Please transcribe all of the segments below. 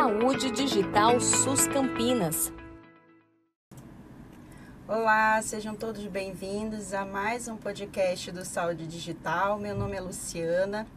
Saúde Digital SUS Campinas. Olá, sejam todos bem-vindos a mais um podcast do Saúde Digital. Meu nome é Luciana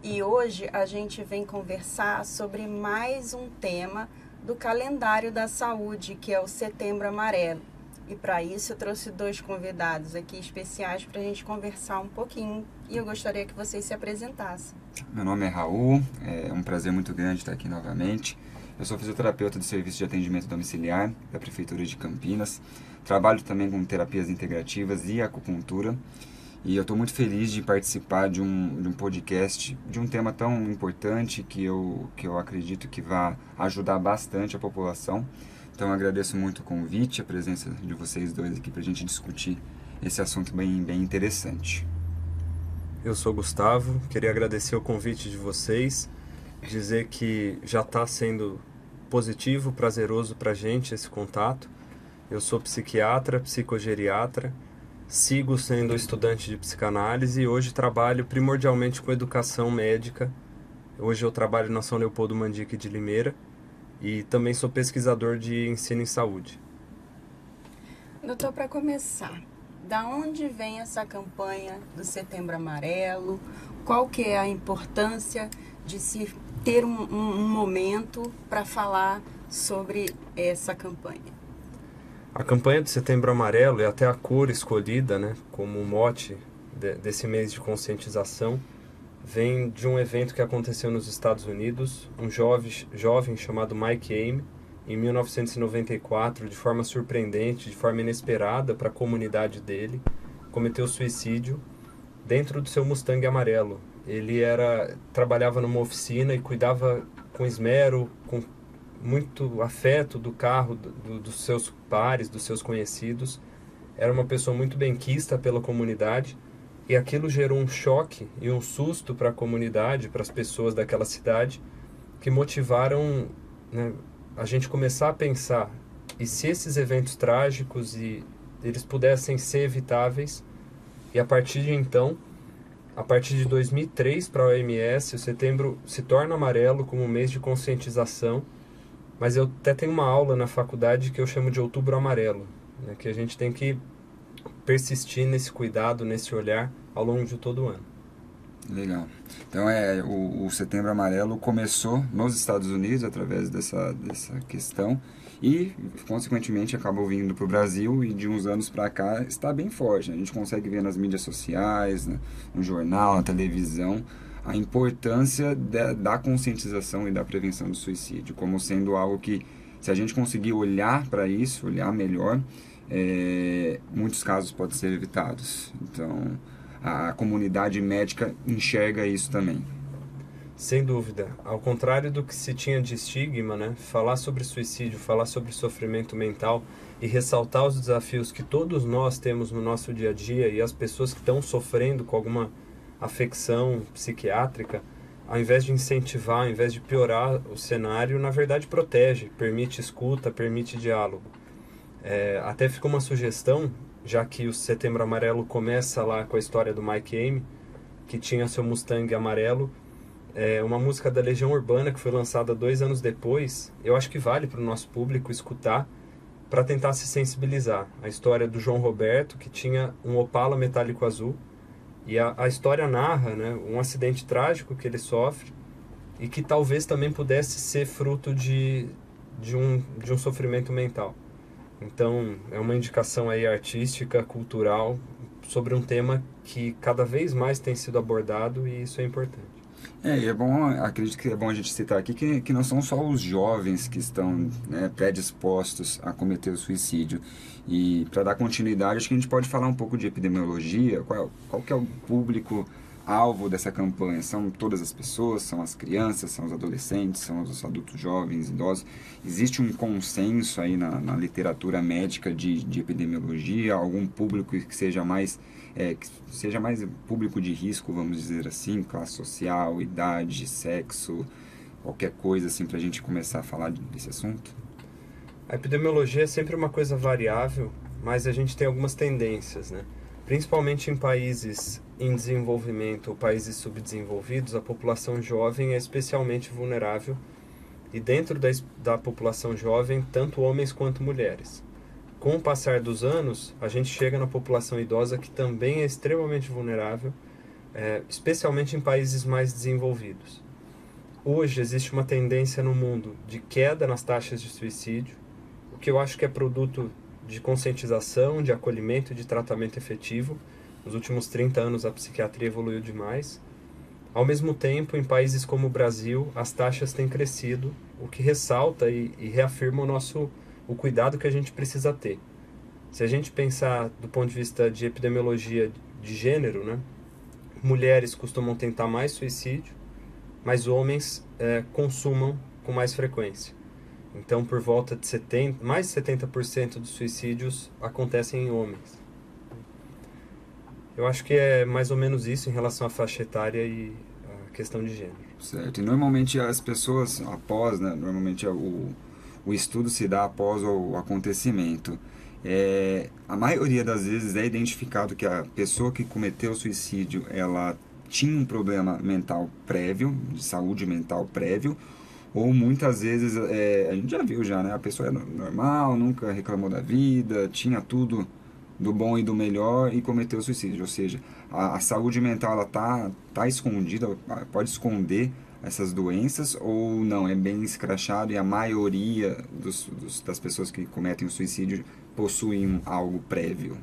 e hoje a gente vem conversar sobre mais um tema do calendário da saúde, que é o Setembro Amarelo. E para isso eu trouxe dois convidados aqui especiais para a gente conversar um pouquinho e eu gostaria que vocês se apresentassem. Meu nome é Raul, é um prazer muito grande estar aqui novamente. Eu sou fisioterapeuta do Serviço de Atendimento Domiciliar da Prefeitura de Campinas. Trabalho também com terapias integrativas e acupuntura. E eu estou muito feliz de participar de um podcast, de um tema tão importante que eu acredito que vai ajudar bastante a população. Então eu agradeço muito o convite, a presença de vocês dois aqui para a gente discutir esse assunto bem interessante. Eu sou Gustavo, queria agradecer o convite de vocês, dizer que já está sendo positivo, prazeroso para a gente esse contato. Eu sou psiquiatra, psicogeriatra, sigo sendo estudante de psicanálise e hoje trabalho primordialmente com educação médica. Hoje eu trabalho na São Leopoldo Mandique de Limeira e também sou pesquisador de ensino em saúde. Doutor, para começar, da onde vem essa campanha do Setembro Amarelo? Qual que é a importância de se ter um momento para falar sobre essa campanha? A campanha do Setembro Amarelo e até a cor escolhida, né, como mote desse mês de conscientização, vem de um evento que aconteceu nos Estados Unidos. Um jovem chamado Mike Ame, em 1994, de forma surpreendente, de forma inesperada para a comunidade dele, cometeu suicídio dentro do seu Mustang amarelo. Ele trabalhava numa oficina e cuidava com esmero, com muito afeto do carro dos seus pares, dos seus conhecidos. Era uma pessoa muito benquista pela comunidade e aquilo gerou um choque e um susto para a comunidade, para as pessoas daquela cidade, que motivaram, né, a gente começar a pensar, e se esses eventos trágicos eles pudessem ser evitáveis? E a partir de então, a partir de 2003, para a OMS, o setembro se torna amarelo como um mês de conscientização, mas eu até tenho uma aula na faculdade que eu chamo de Outubro Amarelo, né, que a gente tem que persistir nesse cuidado, nesse olhar ao longo de todo o ano. Legal. Então o Setembro Amarelo começou nos Estados Unidos através dessa questão e, consequentemente, acabou vindo para o Brasil e de uns anos para cá está bem forte. A gente consegue ver nas mídias sociais, né, no jornal, na televisão, a importância da conscientização e da prevenção do suicídio como sendo algo que, se a gente conseguir olhar para isso, olhar melhor, muitos casos podem ser evitados. Então, a comunidade médica enxerga isso também. Sem dúvida. Ao contrário do que se tinha de estigma, né? Falar sobre suicídio, falar sobre sofrimento mental e ressaltar os desafios que todos nós temos no nosso dia a dia e as pessoas que estão sofrendo com alguma afecção psiquiátrica, ao invés de incentivar, ao invés de piorar o cenário, na verdade protege, permite escuta, permite diálogo. Até ficou uma sugestão, já que o Setembro Amarelo começa lá com a história do Mike Ame, que tinha seu Mustang amarelo, uma música da Legião Urbana que foi lançada 2 anos depois. Eu acho que vale para o nosso público escutar para tentar se sensibilizar. A história do João Roberto, que tinha um Opala metálico azul, e a história narra, né, um acidente trágico que ele sofre e que talvez também pudesse ser fruto de um sofrimento mental. Então, é uma indicação aí artística, cultural, sobre um tema que cada vez mais tem sido abordado e isso é importante. E é bom, acredito que é bom a gente citar aqui que não são só os jovens que estão, né, predispostos a cometer o suicídio. E para dar continuidade, acho que a gente pode falar um pouco de epidemiologia, qual que é o público-alvo dessa campanha. São todas as pessoas, são as crianças, são os adolescentes, são os adultos jovens, idosos. Existe um consenso aí na literatura médica de epidemiologia, algum público que seja mais público de risco, vamos dizer assim, classe social, idade, sexo, qualquer coisa assim para a gente começar a falar desse assunto? A epidemiologia é sempre uma coisa variável, mas a gente tem algumas tendências, né? Principalmente em países em desenvolvimento ou países subdesenvolvidos, a população jovem é especialmente vulnerável e dentro da população jovem, tanto homens quanto mulheres. Com o passar dos anos, a gente chega na população idosa, que também é extremamente vulnerável, especialmente em países mais desenvolvidos. Hoje existe uma tendência no mundo de queda nas taxas de suicídio, o que eu acho que é produto de conscientização, de acolhimento e de tratamento efetivo. Nos últimos 30 anos a psiquiatria evoluiu demais. Ao mesmo tempo, em países como o Brasil, as taxas têm crescido, o que ressalta e reafirma o cuidado que a gente precisa ter. Se a gente pensar do ponto de vista de epidemiologia de gênero, né, mulheres costumam tentar mais suicídio, mas homens consumam com mais frequência. Então, por volta de mais de 70% dos suicídios acontecem em homens. Eu acho que é mais ou menos isso em relação à faixa etária e à questão de gênero. Certo. E normalmente as pessoas após, né, normalmente o estudo se dá após o acontecimento. A maioria das vezes é identificado que a pessoa que cometeu o suicídio, ela tinha um problema mental prévio, de saúde mental prévio, ou muitas vezes, a gente já viu já, né? A pessoa é normal, nunca reclamou da vida, tinha tudo do bom e do melhor e cometeu suicídio. Ou seja, a saúde mental, ela tá escondida, pode esconder essas doenças, ou não, é bem escrachado e a maioria das pessoas que cometem o suicídio possuem algo prévio.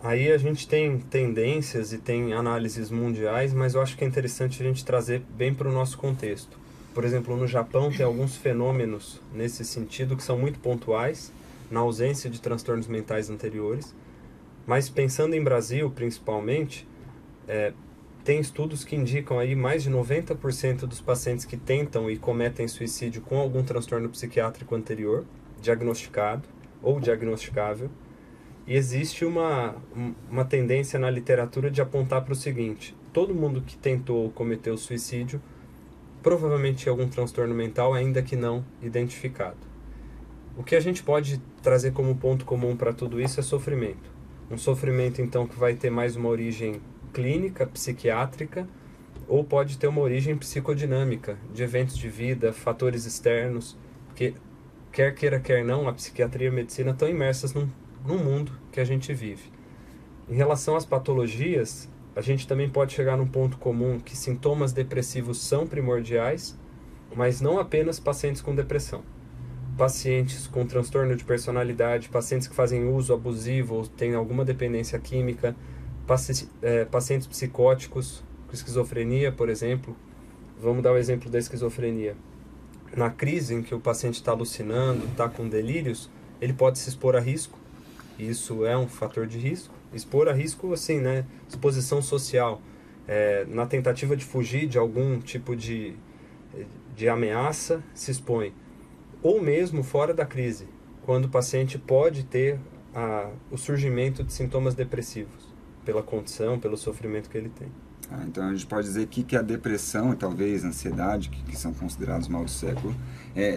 Aí a gente tem tendências e tem análises mundiais, mas eu acho que é interessante a gente trazer bem para o nosso contexto. Por exemplo, no Japão tem alguns fenômenos nesse sentido que são muito pontuais, na ausência de transtornos mentais anteriores. Mas pensando em Brasil, principalmente, tem estudos que indicam aí mais de 90% dos pacientes que tentam e cometem suicídio com algum transtorno psiquiátrico anterior, diagnosticado ou diagnosticável. E existe uma tendência na literatura de apontar para o seguinte: todo mundo que tentou ou cometeu suicídio provavelmente tinha algum transtorno mental, ainda que não identificado. O que a gente pode trazer como ponto comum para tudo isso é sofrimento. Um sofrimento, então, que vai ter mais uma origem clínica, psiquiátrica, ou pode ter uma origem psicodinâmica, de eventos de vida, fatores externos, porque, quer queira, quer não, a psiquiatria e a medicina estão imersas no mundo que a gente vive. Em relação às patologias, a gente também pode chegar num ponto comum que sintomas depressivos são primordiais, mas não apenas pacientes com depressão. Pacientes com transtorno de personalidade, pacientes que fazem uso abusivo ou têm alguma dependência química, pacientes psicóticos, com esquizofrenia, por exemplo. Vamos dar o exemplo da esquizofrenia. Na crise em que o paciente está alucinando, está com delírios, ele pode se expor a risco. Isso é um fator de risco. Expor a risco, assim, né? Exposição social. Na tentativa de fugir de algum tipo de ameaça, se expõe. Ou mesmo fora da crise, quando o paciente pode ter o surgimento de sintomas depressivos, pela condição, pelo sofrimento que ele tem. Então a gente pode dizer que a depressão e talvez a ansiedade, que são considerados mal do século,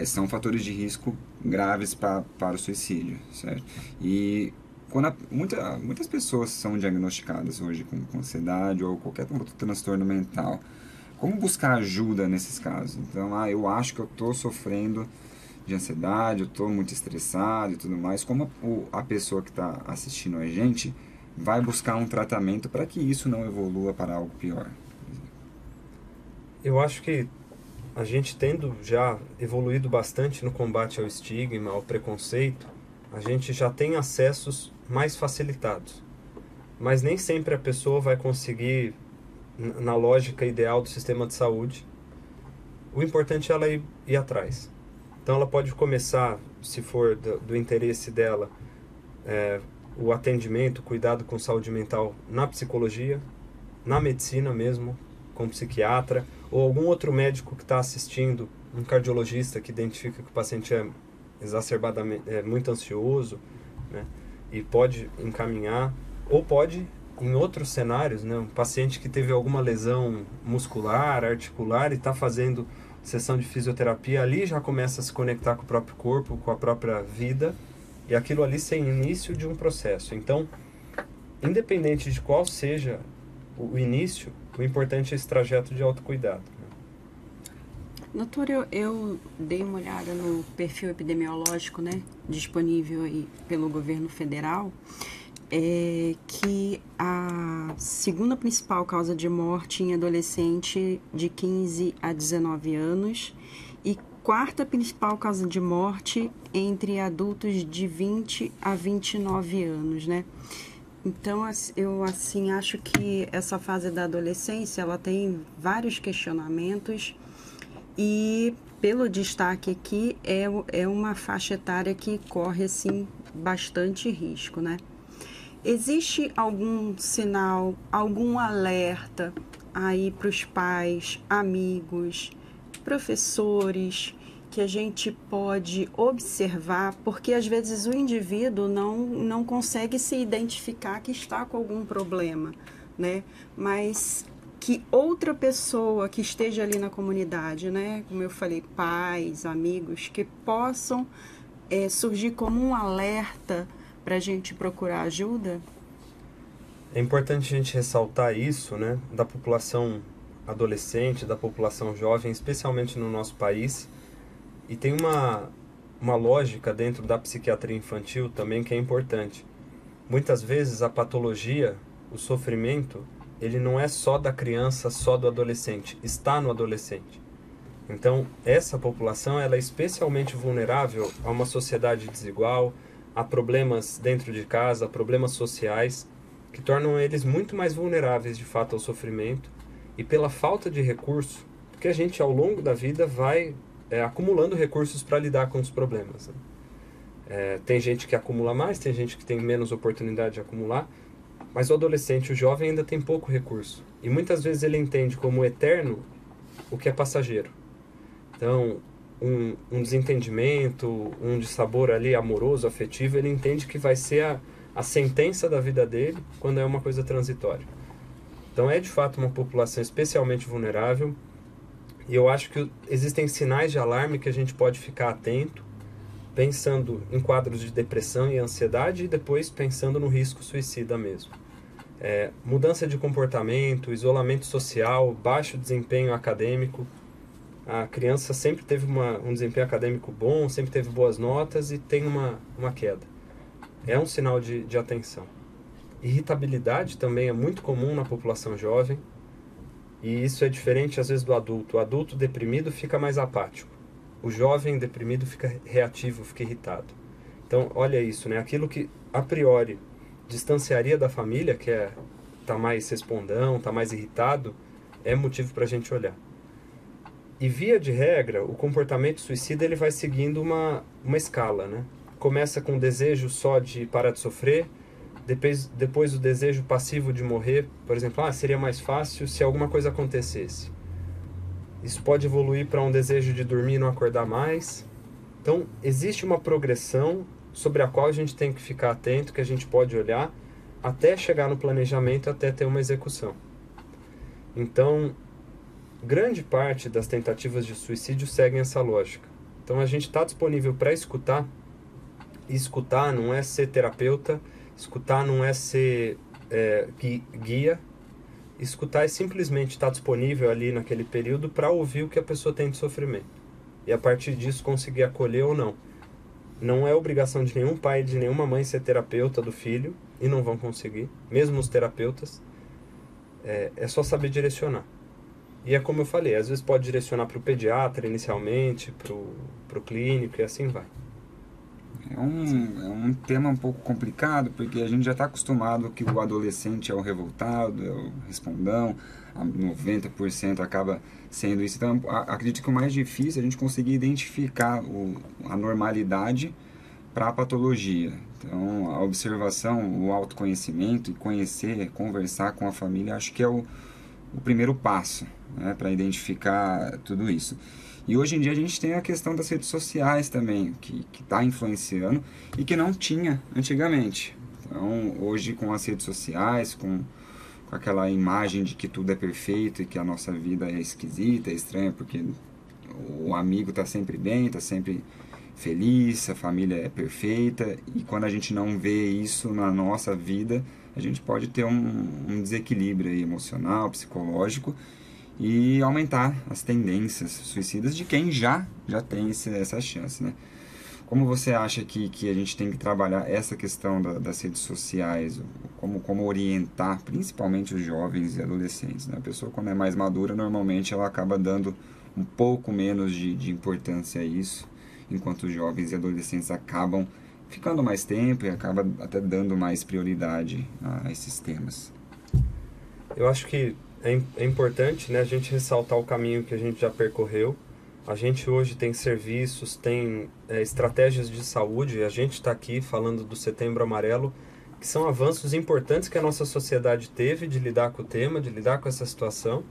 são fatores de risco graves para o suicídio, certo? E quando muitas pessoas são diagnosticadas hoje com ansiedade ou qualquer outro transtorno mental, como buscar ajuda nesses casos? Então, eu acho que eu estou sofrendo de ansiedade, eu estou muito estressado e tudo mais. Como a pessoa que está assistindo a gente vai buscar um tratamento para que isso não evolua para algo pior? Eu acho que a gente, tendo já evoluído bastante no combate ao estigma, ao preconceito, a gente já tem acessos mais facilitados. Mas nem sempre a pessoa vai conseguir, na lógica ideal do sistema de saúde. O importante é ela ir atrás. Então ela pode começar, se for do interesse dela, o atendimento, o cuidado com saúde mental na psicologia, na medicina mesmo, com psiquiatra, ou algum outro médico que está assistindo, um cardiologista que identifica que o paciente é exacerbadamente, muito ansioso, né, e pode encaminhar, ou pode, em outros cenários, né, um paciente que teve alguma lesão muscular, articular e está fazendo sessão de fisioterapia, ali já começa a se conectar com o próprio corpo, com a própria vida, e aquilo ali ser início de um processo. Então, independente de qual seja o início, o importante é esse trajeto de autocuidado. Doutor, eu dei uma olhada no perfil epidemiológico, né, disponível aí pelo governo federal, que a segunda principal causa de morte em adolescente de 15 a 19 anos e quarta principal causa de morte entre adultos de 20 a 29 anos, né? Então, eu assim acho que essa fase da adolescência, ela tem vários questionamentos. E, pelo destaque aqui, é uma faixa etária que corre, assim, bastante risco, né? Existe algum sinal, algum alerta aí para os pais, amigos, professores, que a gente pode observar? Porque, às vezes, o indivíduo não consegue se identificar que está com algum problema, né? Mas que outra pessoa que esteja ali na comunidade, né, como eu falei, pais, amigos, que possam surgir como um alerta para a gente procurar ajuda? É importante a gente ressaltar isso, né, da população adolescente, da população jovem, especialmente no nosso país. E tem uma lógica dentro da psiquiatria infantil também que é importante. Muitas vezes a patologia, o sofrimento, ele não é só da criança, só do adolescente, está no adolescente. Então, essa população ela é especialmente vulnerável a uma sociedade desigual, a problemas dentro de casa, a problemas sociais, que tornam eles muito mais vulneráveis, de fato, ao sofrimento. E pela falta de recurso, porque a gente, ao longo da vida, vai acumulando recursos para lidar com os problemas, né? Tem gente que acumula mais, tem gente que tem menos oportunidade de acumular, mas o adolescente, o jovem, ainda tem pouco recurso. E muitas vezes ele entende como eterno o que é passageiro. Então, um desentendimento, um dissabor ali amoroso, afetivo, ele entende que vai ser a sentença da vida dele quando é uma coisa transitória. Então, é de fato uma população especialmente vulnerável. E eu acho que existem sinais de alarme que a gente pode ficar atento, pensando em quadros de depressão e ansiedade e depois pensando no risco suicida mesmo. Mudança de comportamento, isolamento social, baixo desempenho acadêmico. A criança sempre teve um desempenho acadêmico bom, sempre teve boas notas e tem uma queda. É um sinal de atenção. Irritabilidade também é muito comum na população jovem e isso é diferente às vezes do adulto. O adulto deprimido fica mais apático. O jovem deprimido fica reativo, fica irritado. Então, olha isso, né? Aquilo que a priori distanciaria da família, que tá mais respondão, tá mais irritado, é motivo para a gente olhar. E via de regra, o comportamento suicida ele vai seguindo uma escala, né? Começa com o desejo só de parar de sofrer, depois o desejo passivo de morrer, por exemplo, seria mais fácil se alguma coisa acontecesse. Isso pode evoluir para um desejo de dormir e não acordar mais. Então, existe uma progressão sobre a qual a gente tem que ficar atento, que a gente pode olhar, até chegar no planejamento, até ter uma execução. Então, grande parte das tentativas de suicídio seguem essa lógica. Então, a gente está disponível para escutar, e escutar não é ser terapeuta, escutar não é ser guia, escutar é simplesmente estar disponível ali naquele período para ouvir o que a pessoa tem de sofrimento. E a partir disso conseguir acolher ou não. Não é obrigação de nenhum pai e de nenhuma mãe ser terapeuta do filho, e não vão conseguir, mesmo os terapeutas. É só saber direcionar. E é como eu falei, às vezes pode direcionar para o pediatra inicialmente, para o clínico e assim vai. É um tema um pouco complicado, porque a gente já está acostumado que o adolescente é o revoltado, é o respondão, 90% acaba sendo isso. Então, acredito que o mais difícil é a gente conseguir identificar a normalidade para a patologia. Então, a observação, o autoconhecimento e conhecer, conversar com a família, acho que é o primeiro passo, né, para identificar tudo isso. E hoje em dia a gente tem a questão das redes sociais também, que está influenciando e que não tinha antigamente. Então, hoje com as redes sociais, com aquela imagem de que tudo é perfeito e que a nossa vida é esquisita, é estranha, porque o amigo está sempre bem, está sempre feliz, a família é perfeita, e quando a gente não vê isso na nossa vida, a gente pode ter um desequilíbrio aí emocional, psicológico, e aumentar as tendências suicidas de quem já tem essa chance, né? Como você acha que a gente tem que trabalhar essa questão das redes sociais? Como orientar, principalmente os jovens e adolescentes, né? A pessoa, quando é mais madura, normalmente ela acaba dando um pouco menos de importância a isso, enquanto os jovens e adolescentes acabam ficando mais tempo e acabam até dando mais prioridade a esses temas. Eu acho que é importante, né, a gente ressaltar o caminho que a gente já percorreu. A gente hoje tem serviços, tem estratégias de saúde, a gente está aqui falando do Setembro Amarelo, que são avanços importantes que a nossa sociedade teve de lidar com o tema, de lidar com essa situação.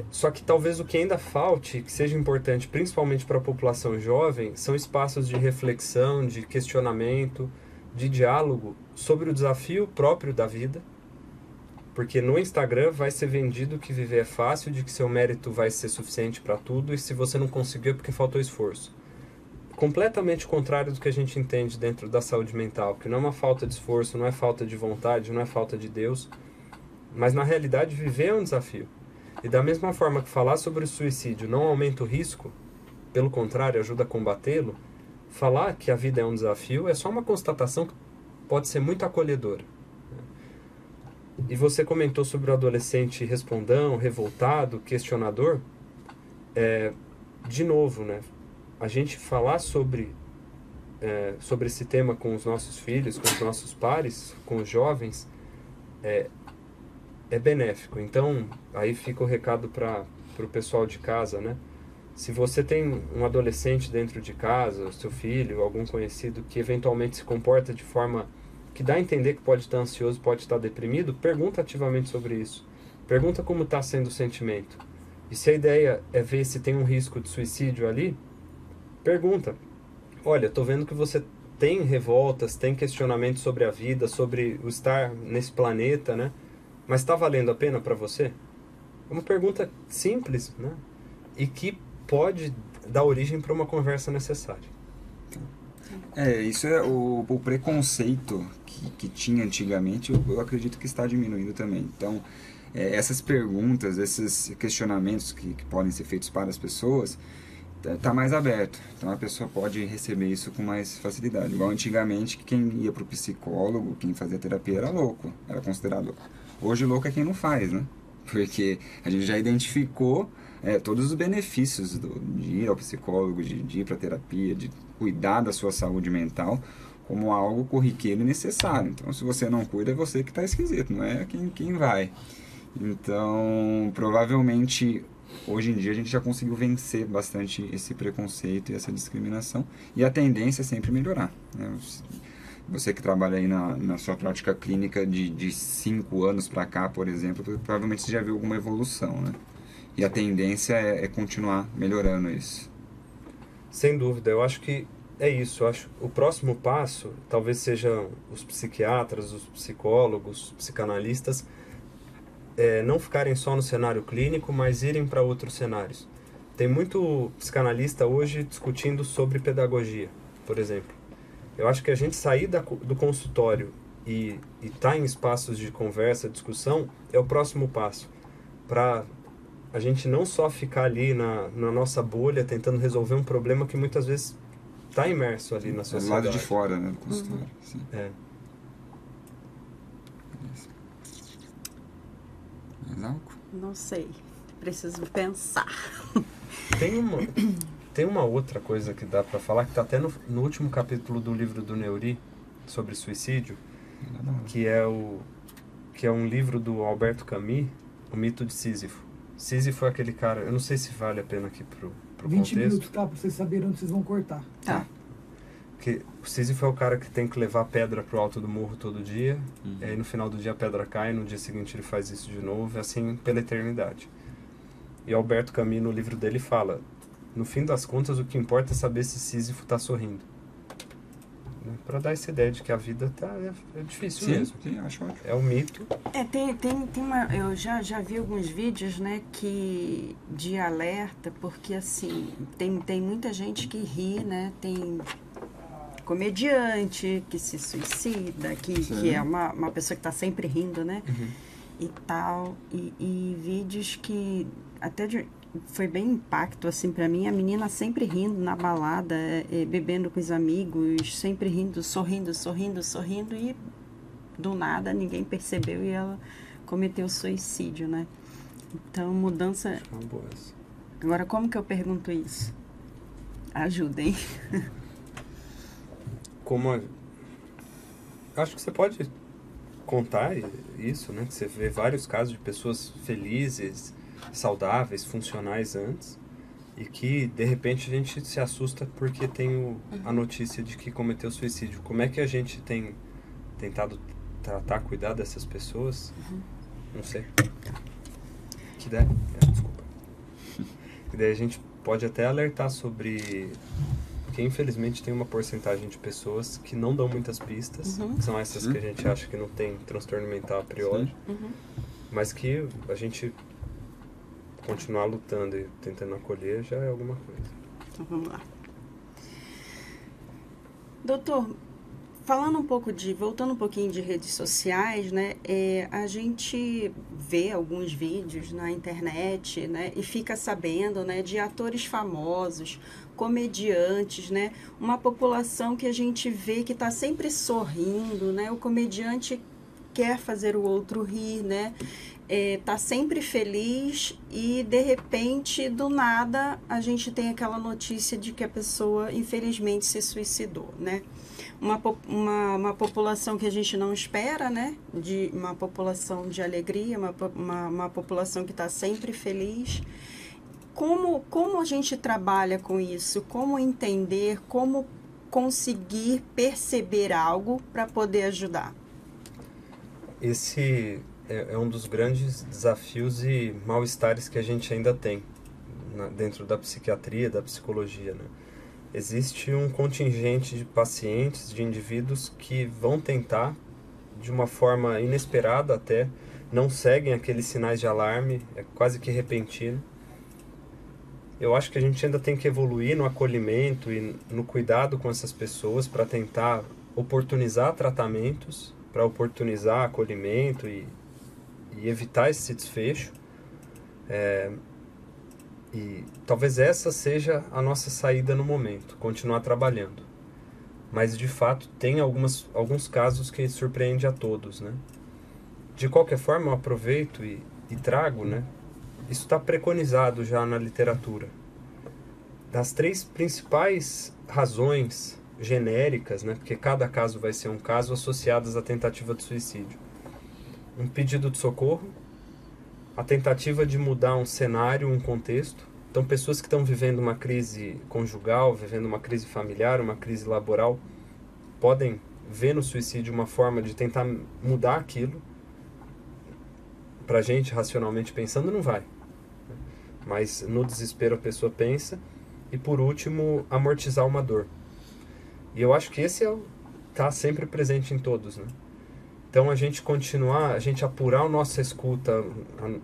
Só que talvez o que ainda falte, que seja importante principalmente para a população jovem, são espaços de reflexão, de questionamento, de diálogo sobre o desafio próprio da vida. Porque no Instagram vai ser vendido que viver é fácil, de que seu mérito vai ser suficiente para tudo, e se você não conseguiu é porque faltou esforço. Completamente contrário do que a gente entende dentro da saúde mental, que não é uma falta de esforço, não é falta de vontade, não é falta de Deus, mas na realidade viver é um desafio. E da mesma forma que falar sobre o suicídio não aumenta o risco, pelo contrário, ajuda a combatê-lo, falar que a vida é um desafio é só uma constatação que pode ser muito acolhedora. E você comentou sobre o adolescente respondão, revoltado, questionador. De novo, né? A gente falar sobre esse tema com os nossos filhos, com os nossos pares, com os jovens, é benéfico. Então, aí fica o recado para o pessoal de casa, né? Se você tem um adolescente dentro de casa, seu filho, algum conhecido que eventualmente se comporta de forma que dá a entender que pode estar ansioso, pode estar deprimido, pergunta ativamente sobre isso. Pergunta como está sendo o sentimento. E se a ideia é ver se tem um risco de suicídio ali, pergunta. Olha, estou vendo que você tem revoltas, tem questionamentos sobre a vida, sobre o estar nesse planeta, né? Mas está valendo a pena para você? É uma pergunta simples, né? E que pode dar origem para uma conversa necessária. Isso é o preconceito que tinha antigamente, eu acredito que está diminuindo também. Então, essas perguntas, esses questionamentos que podem ser feitos para as pessoas, está mais aberto. Então, a pessoa pode receber isso com mais facilidade. Igual antigamente, que quem ia para o psicólogo, quem fazia terapia era louco, era considerado louco. Hoje, louco é quem não faz, né? Porque a gente já identificou todos os benefícios de ir ao psicólogo, de ir para a terapia, de cuidar da sua saúde mental como algo corriqueiro e necessário. Então, se você não cuida, é você que está esquisito, não é quem vai. Então, provavelmente, hoje em dia, a gente já conseguiu vencer bastante esse preconceito e essa discriminação. E a tendência é sempre melhorar, né? Você que trabalha aí na sua prática clínica de 5 anos para cá, por exemplo, provavelmente você já viu alguma evolução, né? E a tendência é continuar melhorando isso. Sem dúvida, eu acho que é isso. Eu acho que o próximo passo talvez sejam os psiquiatras, os psicólogos, os psicanalistas, não ficarem só no cenário clínico, mas irem para outros cenários. Tem muito psicanalista hoje discutindo sobre pedagogia, por exemplo. Eu acho que a gente sair do consultório e estar em espaços de conversa, discussão, é o próximo passo. Para a gente não só ficar ali na nossa bolha, tentando resolver um problema que muitas vezes está imerso ali na sociedade. Do lado de fora, né, do consultório. Sim. Mais algo? Não sei. Preciso pensar. Tem uma outra coisa que dá para falar, que está até no último capítulo do livro do Neuri, sobre suicídio, que é um livro do Alberto Camus, O Mito de Sísifo. Sísifo é aquele cara, eu não sei se vale a pena aqui pro 20 contexto. minutos, tá? Pra vocês saberem onde vocês vão cortar. Tá. Que o Sísifo é o cara que tem que levar pedra pro alto do morro todo dia, e aí no final do dia a pedra cai, no dia seguinte ele faz isso de novo, assim pela eternidade. E Alberto Camus, no livro dele, fala: no fim das contas, o que importa é saber se Sísifo está sorrindo. Para dar essa ideia de que a vida é difícil mesmo. Sim, acho ótimo. É um mito. Tem uma... Eu já vi alguns vídeos, né, de alerta, porque, assim, tem muita gente que ri, né? Tem comediante que se suicida, que é uma pessoa que está sempre rindo, né? e tal, e vídeos que até foi bem impacto, assim, pra mim, a menina sempre rindo na balada, bebendo com os amigos, sempre rindo, sorrindo, e do nada ninguém percebeu e ela cometeu suicídio, né? Então, mudança... Agora, como que eu pergunto isso? Ajudem. Acho que você pode contar isso, né? Que você vê vários casos de pessoas felizes, saudáveis, funcionais antes, e que, de repente, a gente se assusta porque tem a notícia de que cometeu suicídio. Como é que a gente tem tentado tratar, cuidar dessas pessoas? Não sei. Que ideia? Desculpa. E daí a gente pode até alertar sobre... Porque, infelizmente, tem uma porcentagem de pessoas que não dão muitas pistas, que são essas que a gente acha que não tem transtorno mental a priori, mas que a gente continuar lutando e tentando acolher já é alguma coisa. Então, vamos lá. Doutor, voltando um pouquinho de redes sociais, né, a gente vê alguns vídeos na internet, né, e fica sabendo, né, de atores famosos, comediantes, né, uma população que a gente vê que está sempre sorrindo, né, o comediante quer fazer o outro rir, né, tá sempre feliz e, de repente, do nada, a gente tem aquela notícia de que a pessoa, infelizmente, se suicidou, né? Uma população que a gente não espera, né? Uma população de alegria, uma população que está sempre feliz. Como a gente trabalha com isso? Como entender, como conseguir perceber algo para poder ajudar? Esse é um dos grandes desafios e mal-estares que a gente ainda tem dentro da psiquiatria, da psicologia, né? Existe um contingente de pacientes, de indivíduos que vão tentar, de uma forma inesperada até, não seguem aqueles sinais de alarme, é quase que repentino. Eu acho que a gente ainda tem que evoluir no acolhimento e no cuidado com essas pessoas para tentar oportunizar tratamentos, para oportunizar acolhimento e evitar esse desfecho. E talvez essa seja a nossa saída no momento, continuar trabalhando. Mas, de fato, tem alguns casos que surpreende a todos, né? De qualquer forma, eu aproveito e trago, né? Isso está preconizado já na literatura. Das 3 principais razões genéricas, né? Porque cada caso vai ser um caso, associadas à tentativa de suicídio. Um pedido de socorro, a tentativa de mudar um cenário, um contexto. Então, pessoas que estão vivendo uma crise conjugal, vivendo uma crise familiar, uma crise laboral, podem ver no suicídio uma forma de tentar mudar aquilo. Pra gente, racionalmente pensando, não vai. Mas no desespero a pessoa pensa. E por último, amortizar uma dor. E eu acho que esse tá sempre presente em todos, né? Então, a gente apurar a nossa escuta,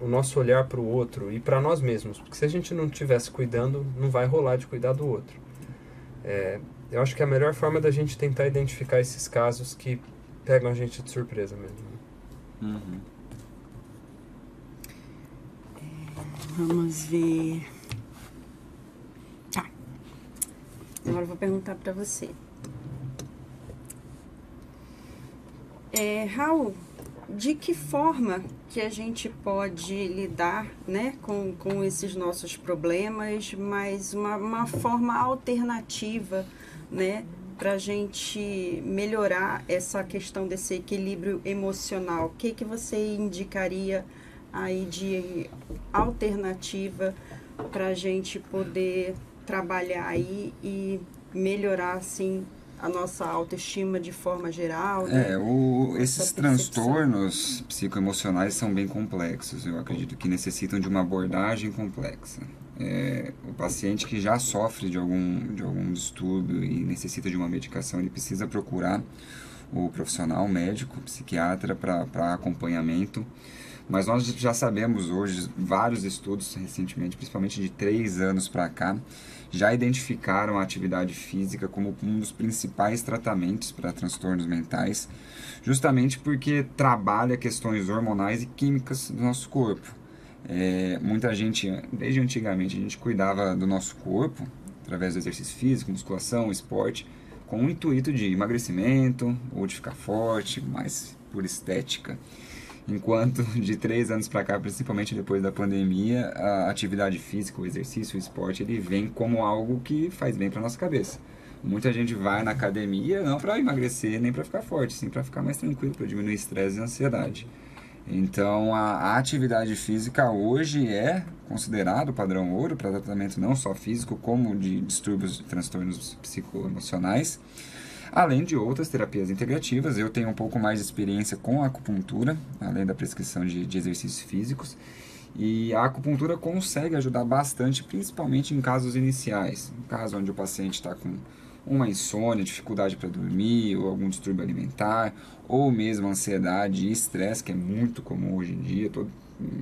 o nosso olhar para o outro e para nós mesmos. Porque se a gente não estivesse cuidando, não vai rolar de cuidar do outro. Eu acho que é a melhor forma da gente tentar identificar esses casos que pegam a gente de surpresa mesmo. Vamos ver... Tá. Agora eu vou perguntar para você. Raul, de que forma que a gente pode lidar, né, com esses nossos problemas, mas uma forma alternativa, né, para a gente melhorar essa questão desse equilíbrio emocional? O que você indicaria aí de alternativa para a gente poder trabalhar aí e melhorar, assim, a nossa autoestima de forma geral, né? Esses transtornos psicoemocionais são bem complexos. Eu acredito que necessitam de uma abordagem complexa. O paciente que já sofre de algum distúrbio e necessita de uma medicação, ele precisa procurar o profissional médico, psiquiatra, para acompanhamento, Mas nós já sabemos hoje, vários estudos recentemente, principalmente de 3 anos para cá, já identificaram a atividade física como um dos principais tratamentos para transtornos mentais, justamente porque trabalha questões hormonais e químicas do nosso corpo. Muita gente, desde antigamente, a gente cuidava do nosso corpo através do exercício físico, musculação, esporte, com o intuito de emagrecimento ou de ficar forte, mais por estética. Enquanto de 3 anos para cá, principalmente depois da pandemia, a atividade física, o exercício, o esporte, ele vem como algo que faz bem para nossa cabeça. Muita gente vai na academia não para emagrecer nem para ficar forte, sim para ficar mais tranquilo, para diminuir estresse e ansiedade. Então, a atividade física hoje é considerado padrão ouro para tratamento não só físico, como de distúrbios e transtornos psicoemocionais, além de outras terapias integrativas. Eu tenho um pouco mais de experiência com a acupuntura, além da prescrição de exercícios físicos, e a acupuntura consegue ajudar bastante, principalmente em casos iniciais, em caso onde o paciente está com uma insônia, dificuldade para dormir, ou algum distúrbio alimentar, ou mesmo ansiedade e estresse, que é muito comum hoje em dia.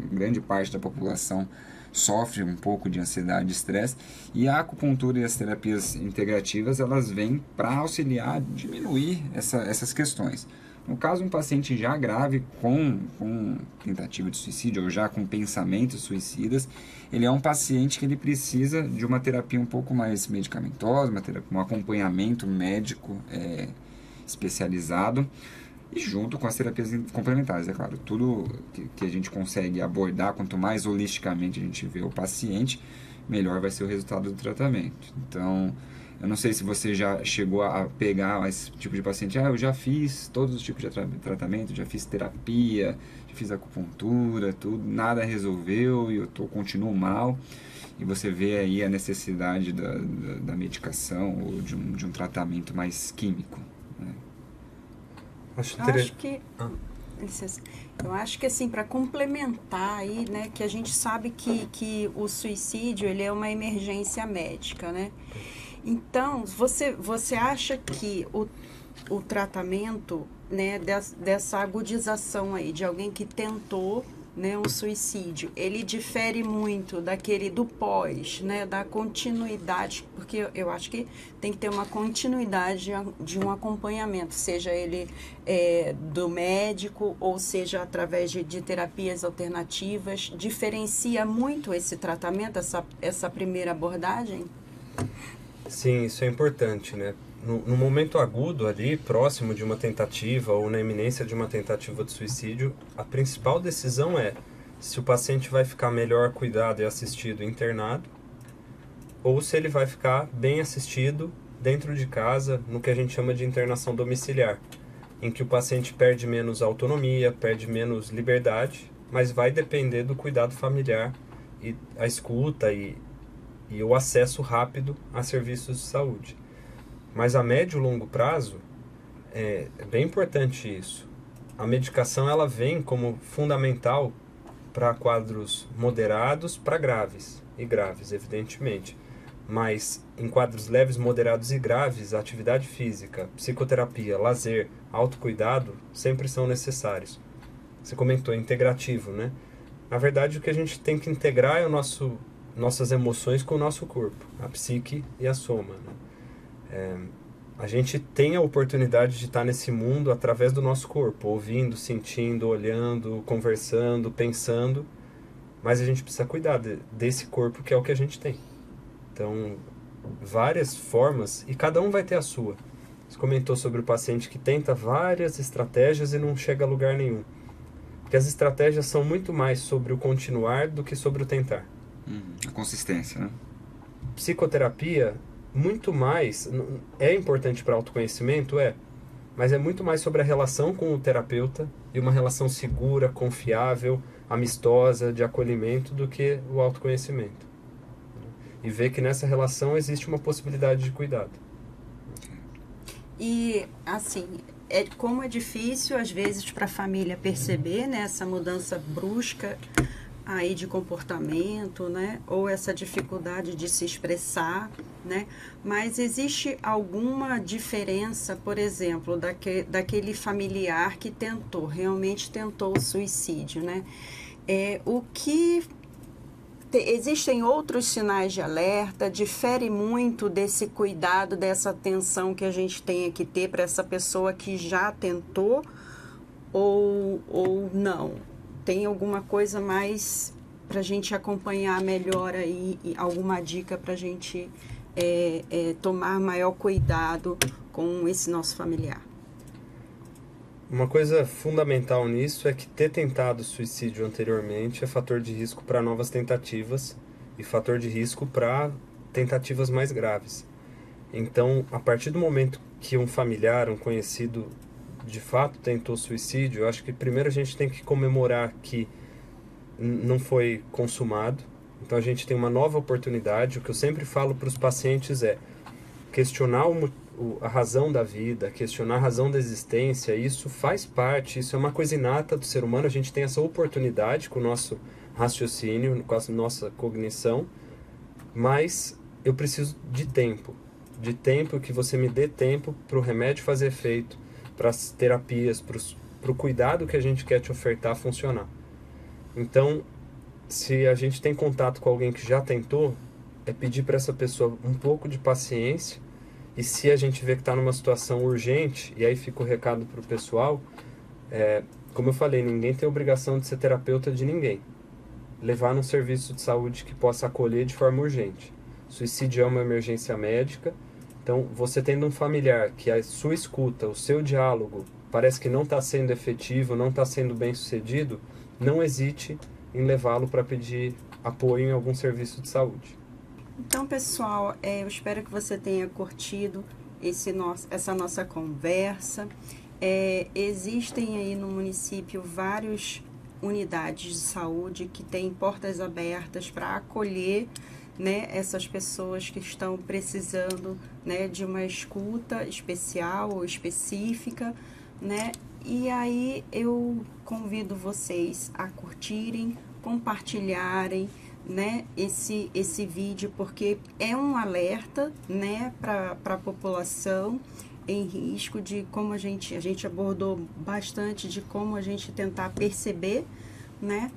Grande parte da população sofre um pouco de ansiedade e estresse, e a acupuntura e as terapias integrativas, elas vêm para auxiliar, diminuir essas questões. No caso, um paciente já grave com tentativa de suicídio ou já com pensamentos suicidas, ele é um paciente que ele precisa de uma terapia um pouco mais medicamentosa, um acompanhamento médico especializado, e junto com as terapias complementares, é claro. Tudo que a gente consegue abordar, quanto mais holisticamente a gente vê o paciente, melhor vai ser o resultado do tratamento. Então, eu não sei se você já chegou a pegar esse tipo de paciente. Eu já fiz todos os tipos de tratamento, já fiz terapia, já fiz acupuntura, tudo, nada resolveu e eu continuo mal. E você vê aí a necessidade da medicação ou de um tratamento mais químico, né? Eu acho que assim, para complementar aí, né, que a gente sabe que o suicídio, ele é uma emergência médica, né? Então, você acha que o tratamento, né, dessa agudização aí, de alguém que tentou, né, um suicídio, ele difere muito do pós, né, da continuidade, porque eu acho que tem que ter uma continuidade de um acompanhamento, seja ele do médico ou seja através de terapias alternativas. Diferencia muito esse tratamento, essa primeira abordagem? Sim, isso é importante, né? No momento agudo ali, próximo de uma tentativa ou na iminência de uma tentativa de suicídio, a principal decisão é se o paciente vai ficar melhor cuidado e assistido internado ou se ele vai ficar bem assistido dentro de casa, no que a gente chama de internação domiciliar, em que o paciente perde menos autonomia, perde menos liberdade, mas vai depender do cuidado familiar e a escuta e o acesso rápido a serviços de saúde. Mas a médio e longo prazo, é bem importante isso. A medicação ela vem como fundamental para quadros moderados para graves, e graves, evidentemente. Mas em quadros leves, moderados e graves, a atividade física, psicoterapia, lazer, autocuidado sempre são necessários. Você comentou integrativo, né? Na verdade, o que a gente tem que integrar é nossas emoções com o nosso corpo, a psique e a soma, né? A gente tem a oportunidade de estar nesse mundo através do nosso corpo, ouvindo, sentindo, olhando, conversando, pensando, mas a gente precisa cuidar desse corpo que é o que a gente tem. Então, várias formas, e cada um vai ter a sua. Você comentou sobre o paciente que tenta várias estratégias e não chega a lugar nenhum. Porque as estratégias são muito mais sobre o continuar do que sobre o tentar. A consistência, né? Psicoterapia, muito mais, é importante para autoconhecimento, mas é muito mais sobre a relação com o terapeuta e uma relação segura, confiável, amistosa, de acolhimento, do que o autoconhecimento. E ver que nessa relação existe uma possibilidade de cuidado. E, assim, como é difícil, às vezes, para a família perceber, né, essa mudança brusca aí de comportamento, né, ou essa dificuldade de se expressar, né? Mas existe alguma diferença, por exemplo, daquele familiar que realmente tentou o suicídio, né? Existem outros sinais de alerta? Difere muito desse cuidado, dessa atenção que a gente tem que ter para essa pessoa que já tentou ou não? Tem alguma coisa mais para a gente acompanhar melhor aí, alguma dica para a gente tomar maior cuidado com esse nosso familiar? Uma coisa fundamental nisso é que ter tentado suicídio anteriormente é fator de risco para novas tentativas e fator de risco para tentativas mais graves. Então, a partir do momento que um familiar, um conhecido, de fato tentou suicídio, eu acho que primeiro a gente tem que comemorar que não foi consumado. Então a gente tem uma nova oportunidade. O que eu sempre falo para os pacientes é questionar a razão da vida, questionar a razão da existência. Isso faz parte, isso é uma coisa inata do ser humano. A gente tem essa oportunidade com o nosso raciocínio, com a nossa cognição, mas eu preciso de tempo que você me dê tempo para o remédio fazer efeito, para as terapias, para o cuidado que a gente quer te ofertar funcionar. Então, se a gente tem contato com alguém que já tentou, é pedir para essa pessoa um pouco de paciência. E se a gente vê que está numa situação urgente, e aí fica o recado para o pessoal, como eu falei, ninguém tem obrigação de ser terapeuta de ninguém. Levar num serviço de saúde que possa acolher de forma urgente. Suicídio é uma emergência médica, então você tendo um familiar que a sua escuta, o seu diálogo, parece que não está sendo efetivo, não está sendo bem sucedido, não hesite em levá-lo para pedir apoio em algum serviço de saúde. Então, pessoal, eu espero que você tenha curtido essa nossa conversa. Existem aí no município várias unidades de saúde que têm portas abertas para acolher, né, essas pessoas que estão precisando, né, de uma escuta especial ou específica, né? E aí eu convido vocês a curtirem, compartilharem, né, esse vídeo, porque é um alerta, né, para a população em risco de como a gente abordou bastante de como a gente tentar perceber, né?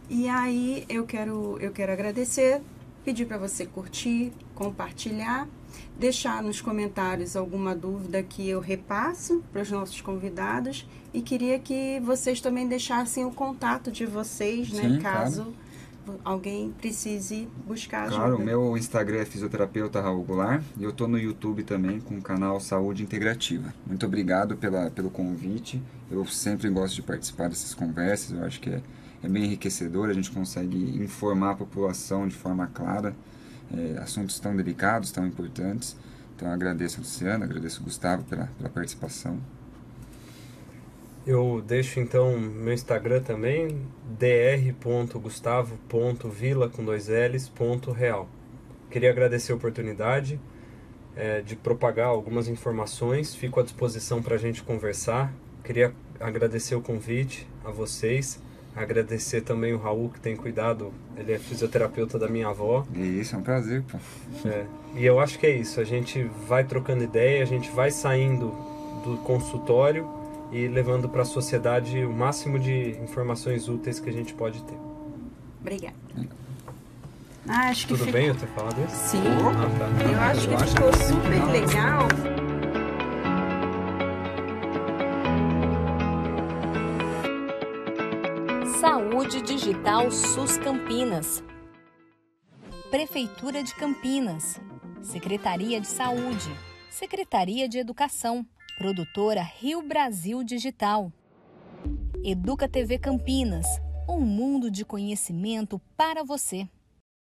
E aí eu quero agradecer, pedir para você curtir, compartilhar, deixar nos comentários alguma dúvida que eu repasso para os nossos convidados e queria que vocês também deixassem o contato de vocês, né, Sim, caso claro. Alguém precise buscar ajuda. Claro, o meu Instagram é fisioterapeuta Raul Goulart e eu estou no YouTube também com o canal Saúde Integrativa. Muito obrigado pelo convite. Eu sempre gosto de participar dessas conversas, eu acho que é bem enriquecedor, a gente consegue informar a população de forma clara, assuntos tão delicados, tão importantes. Então eu agradeço a Luciana, agradeço o Gustavo pela participação. Eu deixo então meu Instagram também, dr.gustavo.vila.real. Queria agradecer a oportunidade de propagar algumas informações, fico à disposição para a gente conversar. Queria agradecer o convite a vocês, agradecer também o Raul que tem cuidado, ele é fisioterapeuta da minha avó. Isso, é um prazer, pô. E eu acho que é isso, a gente vai trocando ideia, a gente vai saindo do consultório e levando para a sociedade o máximo de informações úteis que a gente pode ter. Obrigada. Acho que Tudo bem eu ter falado isso? Sim. Tá. Eu acho que ficou super legal. Saúde Digital SUS Campinas. Prefeitura de Campinas. Secretaria de Saúde. Secretaria de Educação. Produtora Rio Brasil Digital. Educa TV Campinas, um mundo de conhecimento para você.